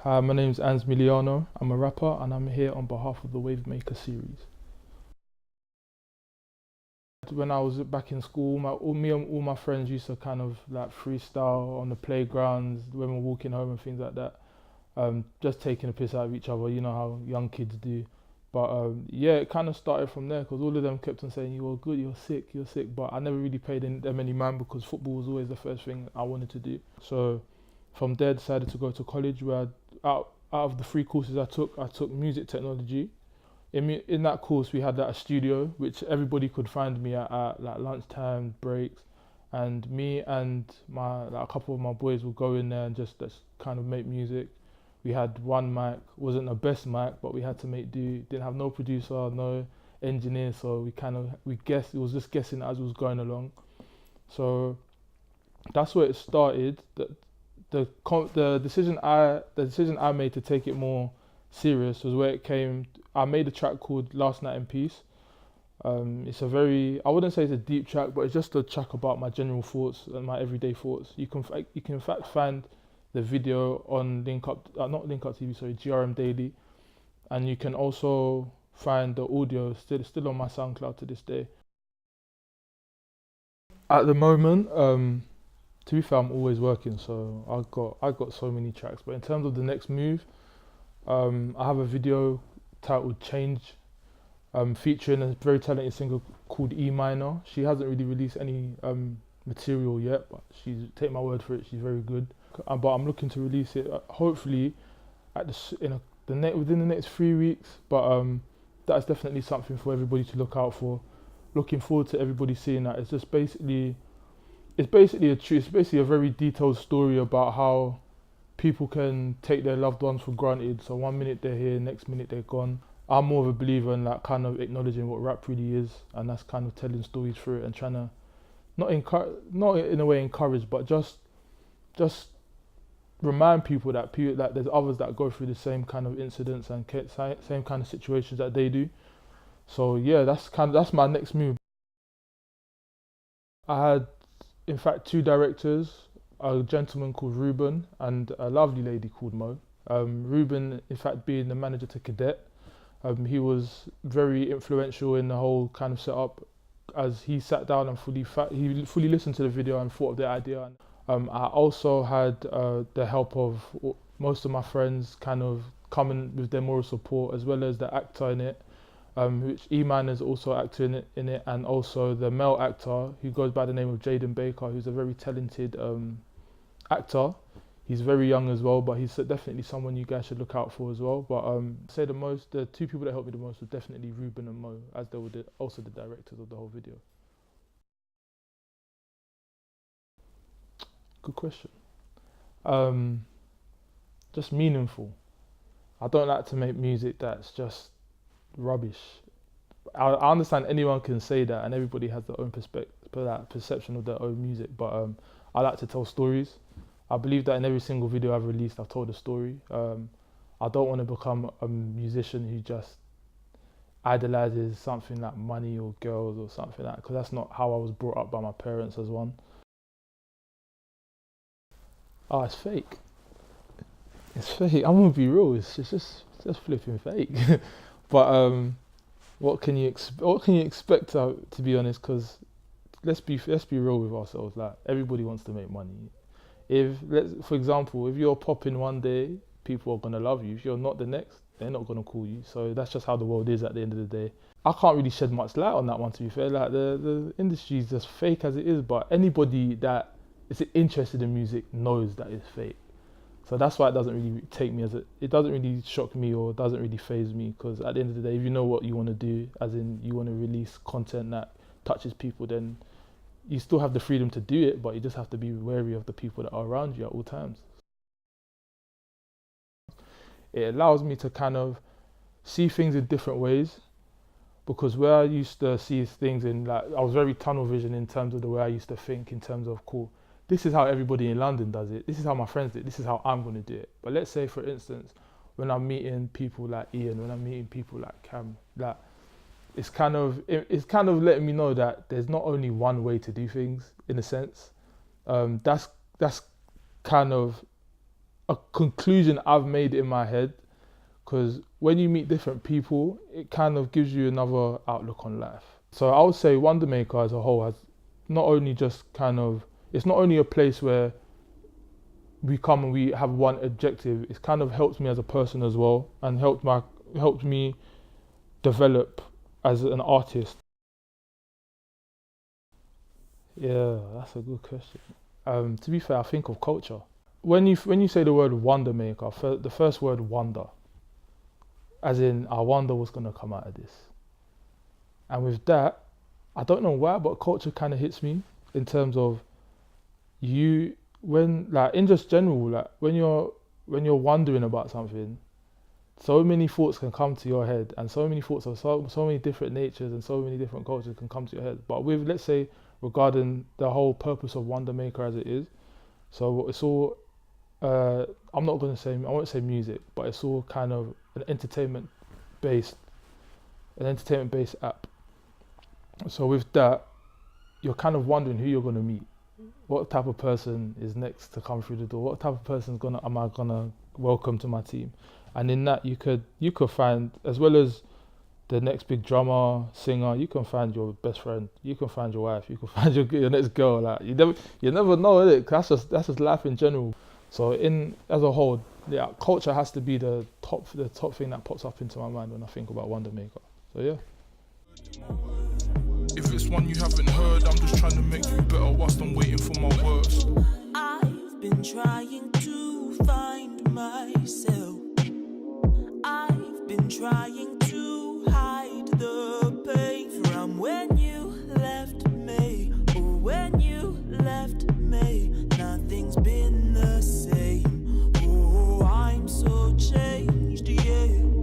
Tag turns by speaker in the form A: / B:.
A: Hi, my name's Anz Milliano. I'm a rapper and I'm here on behalf of the Wavemakr series. When I was back in school, me and all my friends used to kind of like freestyle on the playgrounds when we're walking home and things like that. Just taking a piss out of each other, you know how young kids do. But yeah, it kind of started from there because all of them kept on saying, "You're good, you're sick, you're sick." But I never really paid them any mind because football was always the first thing I wanted to do. So from there, I decided to go to college where out of the three courses I took music technology. In that course, we had like, a studio which everybody could find me at like lunchtime breaks, and me and my like, a couple of my boys would go in there and just kind of make music. We had one mic, wasn't the best mic, but we had to make do. Didn't have no producer, no engineer, so we guessed. It was just guessing as it was going along. So that's where it started. The decision I made to take it more serious was where it came. I made a track called Last Night in Peace. It's a very, I wouldn't say it's a deep track, but it's just a track about my general thoughts and my everyday thoughts. You can in fact find the video on not Link Up TV, sorry, GRM Daily, and you can also find the audio still on my SoundCloud to this day. At the moment, to be fair, I'm always working, so I got so many tracks. But in terms of the next move, I have a video titled Change, featuring a very talented singer called E Minor. She hasn't really released any material yet, but take my word for it, she's very good. But I'm looking to release it hopefully at within the next 3 weeks. But that's definitely something for everybody to look out for. Looking forward to everybody seeing that. It's basically a very detailed story about how people can take their loved ones for granted. So one minute they're here, next minute they're gone. I'm more of a believer in that kind of acknowledging what rap really is, and that's kind of telling stories through it and trying to not in a way encourage, but just remind people that there's others that go through the same kind of incidents and same kind of situations that they do. So yeah, that's my next move. I had in fact two directors, a gentleman called Ruben and a lovely lady called Mo. Ruben, in fact, being the manager to Cadet, he was very influential in the whole kind of setup, as he sat down and he fully listened to the video and thought of the idea. I also had the help of most of my friends kind of coming with their moral support, as well as the actor in it, which E-Man is also acting in it, and also the male actor who goes by the name of Jaden Baker, who's a very talented actor. He's very young as well, but he's definitely someone you guys should look out for as well. But the two people that helped me the most were definitely Ruben and Mo, as they were also the directors of the whole video. Good question. Um, just meaningful. I don't like to make music that's just rubbish. I understand anyone can say that, and everybody has their own perception of their own music. But I like to tell stories. I believe that in every single video I've released, I've told a story. I don't want to become a musician who just idolizes something like money or girls or something like that, because that's not how I was brought up by my parents as one. Oh, it's fake. It's fake. I'm gonna be real. It's just flipping fake. But what can you expect to be honest? Because let's be real with ourselves. Like everybody wants to make money. For example, if you're popping one day, people are gonna love you. If you're not the next, they're not gonna call you. So that's just how the world is at the end of the day. I can't really shed much light on that one, to be fair. Like the industry is just fake as it is, but anybody that is interested in music knows that it's fake. So that's why it doesn't really it doesn't really shock me or doesn't really faze me, because at the end of the day, if you know what you want to do, as in you want to release content that touches people, then you still have the freedom to do it, but you just have to be wary of the people that are around you at all times. It allows me to kind of see things in different ways, because where I used to see things in, like, I was very tunnel vision in terms of the way I used to think in terms of, cool, this is how everybody in London does it, this is how my friends do it, this is how I'm going to do it. But let's say, for instance, when I'm meeting people like Ian, when I'm meeting people like Cam, like, it's kind of letting me know that there's not only one way to do things, in a sense. That's kind of a conclusion I've made in my head, because when you meet different people, it kind of gives you another outlook on life. So I would say Wondrmakr as a whole has not only just kind of, it's not only a place where we come and we have one objective, it's kind of helped me as a person as well, and helped me develop as an artist. Yeah, that's a good question. To be fair, I think of culture. When you say the word Wondrmakr, the first word wonder, as in I wonder what's gonna come out of this. And with that, I don't know why, but culture kind of hits me in terms of when like in just general, like when you're wondering about something, so many thoughts can come to your head, and so many thoughts of so many different natures and so many different cultures can come to your head. But with, let's say, regarding the whole purpose of Wondrmakr as it is, so it's all I won't say music, but it's all kind of an entertainment based app. So with that, you're kind of wondering who you're gonna meet. What type of person is next to come through the door? What type of person am I gonna welcome to my team? And in that, you could find, as well as the next big drummer, singer, you can find your best friend, you can find your wife, you can find your next girl. Like you never know, innit? That's just life in general. So as a whole, yeah, culture has to be the top thing that pops up into my mind when I think about Wondrmakr. So yeah.
B: If it's one you haven't heard, I'm just trying to make you better whilst I'm waiting for my words.
C: I've been trying to find myself. I've been trying